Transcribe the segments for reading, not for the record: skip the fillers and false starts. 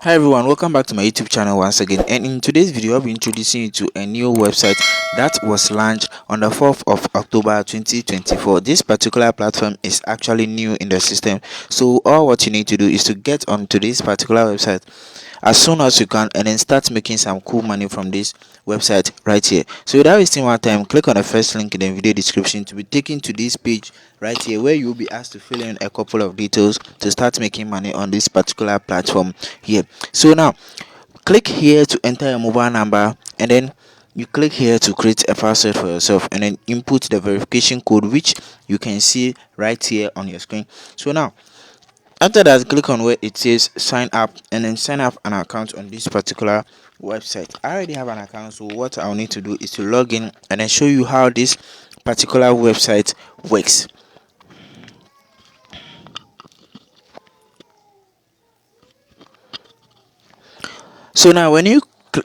Hi everyone, welcome back to my YouTube channel once again, and in today's video I'll be introducing you to a new website that was launched on the 4th of October 2024. This particular platform is actually new in the system, so all what you need to do is to get onto this particular website as soon as you can and then start making some cool money from this website right here. So without wasting more time, click on the first link in the video description to be taken to this page right here, where you'll be asked to fill in a couple of details to start making money on this particular platform here. So now click here to enter your mobile number, and then you click here to create a password for yourself, and then input the verification code which you can see right here on your screen. So now after that, click on where it says sign up, and then sign up an account on this particular website. I already have an account, so what I'll need to do is to log in and then show you how this particular website works. So now when you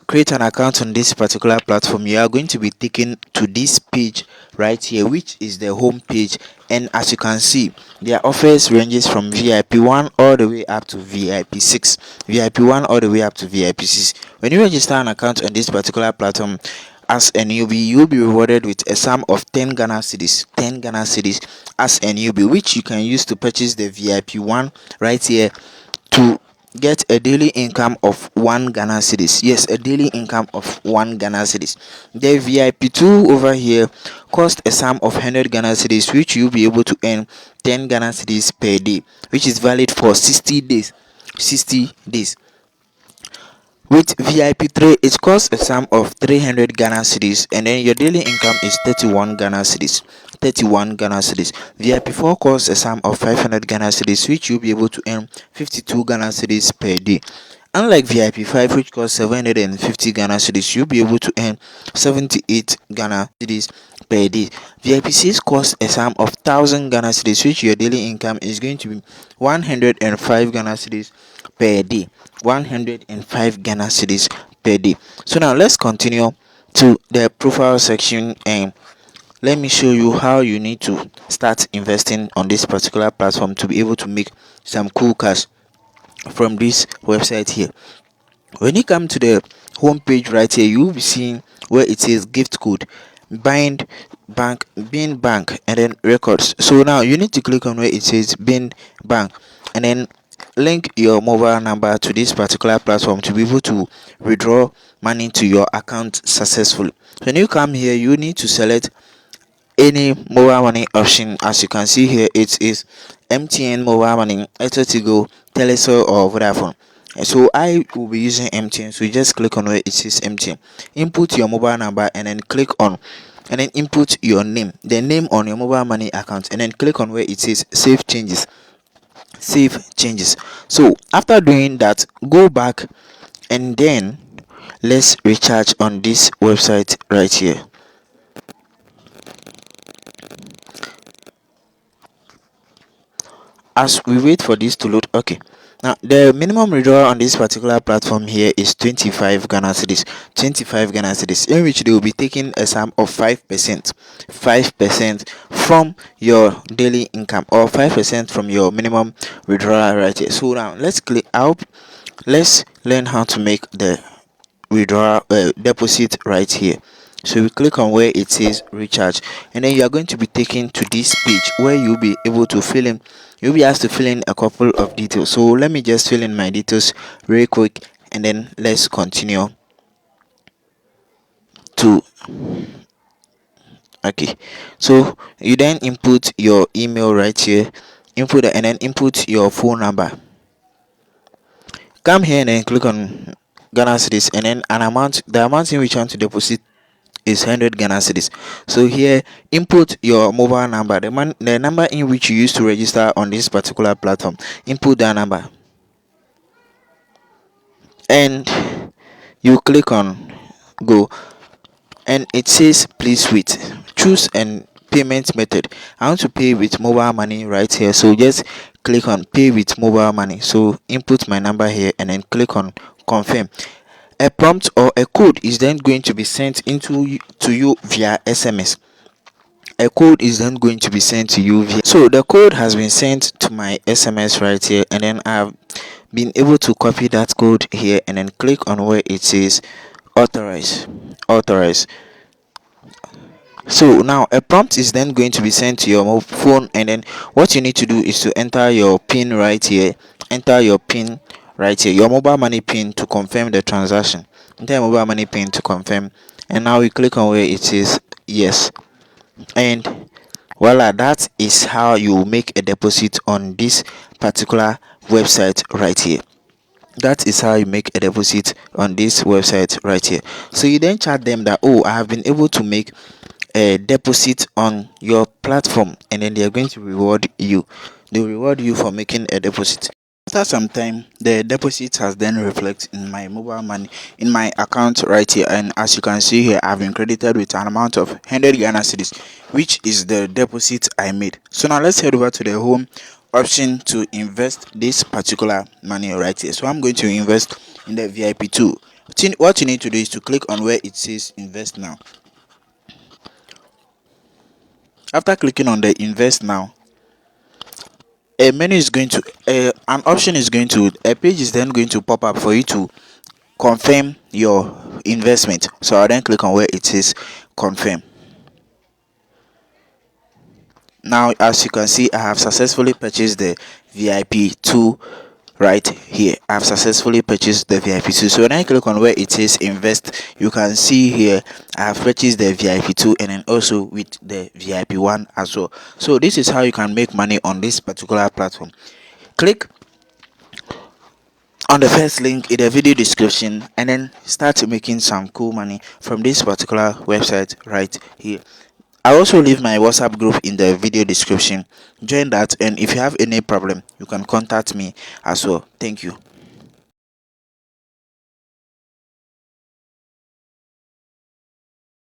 create an account on this particular platform, you are going to be taken to this page right here, which is the home page. And as you can see, their offers ranges from VIP 1 all the way up to VIP 6, VIP 1 all the way up to VIP 6. When you register an account on this particular platform as a newbie, you'll be rewarded with a sum of 10 Ghana cedis, 10 Ghana cedis as a newbie, which you can use to purchase the VIP 1 right here to get a daily income of 1 Ghana cedis. Yes, a daily income of 1 Ghana cedis. The VIP 2 over here cost a sum of 100 Ghana cedis, which you'll be able to earn 10 Ghana cedis per day, which is valid for 60 days. 60 days. With VIP 3, it costs a sum of 300 Ghana cedis, and then your daily income is 31 Ghana cedis. 31 Ghana cedis. VIP 4 costs a sum of 500 Ghana cedis, which you'll be able to earn 52 Ghana cedis per day. Unlike VIP 5, which costs 750 Ghana cedis, you'll be able to earn 78 Ghana cedis per day. VIP 6 costs a sum of 1000 Ghana cedis, which your daily income is going to be 105 Ghana cedis per day. 105 Ghana cedis per day. So now let's continue to the profile section, and let me show you how you need to start investing on this particular platform to be able to make some cool cash from this website here. When you come to the home page right here, you'll be seeing where it says gift code, bind bank, bin bank, and then records. So now you need to click on where it says bin bank, and then link your mobile number to this particular platform to be able to withdraw money to your account successfully. When you come here, you need to select any mobile money option. As you can see here, it is MTN mobile money, Tigo, Telecel, or Vodafone. And so I will be using MTN, so you just click on where it says MTN, input your mobile number, and then click on, and then input your name, the name on your mobile money account, and then click on where it says save changes. So after doing that, go back, and then let's recharge on this website right here. As we wait for this to load, okay, now the minimum withdrawal on this particular platform here is 25 Ghana cedis, 25 Ghana cedis, in which they will be taking a sum of 5% from your daily income, or 5% from your minimum withdrawal right here. So now let's click out, let's learn how to make the withdrawal deposit right here. So we click on where it says recharge, and then you are going to be taken to this page where you'll be able to fill in, you'll be asked to fill in a couple of details. So let me just fill in my details very quick, and then let's continue to, okay. So you then input your email right here, input and then input your phone number. Come here and then click on Ghana cedis, and then an amount, the amount in which you want to deposit is 100 Ghana cedis. So here, input your mobile number, the number in which you used to register on this particular platform. Input that number, and you click on go, and it says please wait, choose and payment method. I want to pay with mobile money right here, so just click on pay with mobile money. So input my number here, and then click on confirm. A prompt or a code is then going to be sent to you via SMS. A code is then going to be sent to you via, so the code has been sent to my SMS right here, and then I've been able to copy that code here and then click on where it says authorize. So now a prompt is then going to be sent to your phone, and then what you need to do is to enter your pin right here. Enter your pin right here, your mobile money pin, to confirm the transaction. Enter your mobile money pin to confirm, and now you click on where it says yes, and voila, that is how you make a deposit on this particular website right here. That is how you make a deposit on this website right here. So you then chat them that, oh, I have been able to make a deposit on your platform, and then they are going to reward you. They will reward you for making a deposit. After some time, the deposit has then reflected in my mobile money in my account right here, and as you can see here, I've been credited with an amount of 100 Ghana cedis, which is the deposit I made. So now let's head over to the home option to invest this particular money right here. So I'm going to invest in the VIP2. What you need to do is to click on where it says invest now. After clicking on the invest now, a menu is going to an option is going to a page is then going to pop up for you to confirm your investment. So I'll then click on where it says confirm. Now as you can see, I have successfully purchased the VIP2 right here. I have successfully purchased the VIP2. So when I click on where it says invest, you can see here I have purchased the VIP2 and then also with the VIP1 as well. So this is how you can make money on this particular platform. Click on the first link in the video description and then start making some cool money from this particular website right here. I also leave my WhatsApp group in the video description. Join that, and if you have any problem, you can contact me as well. Thank you.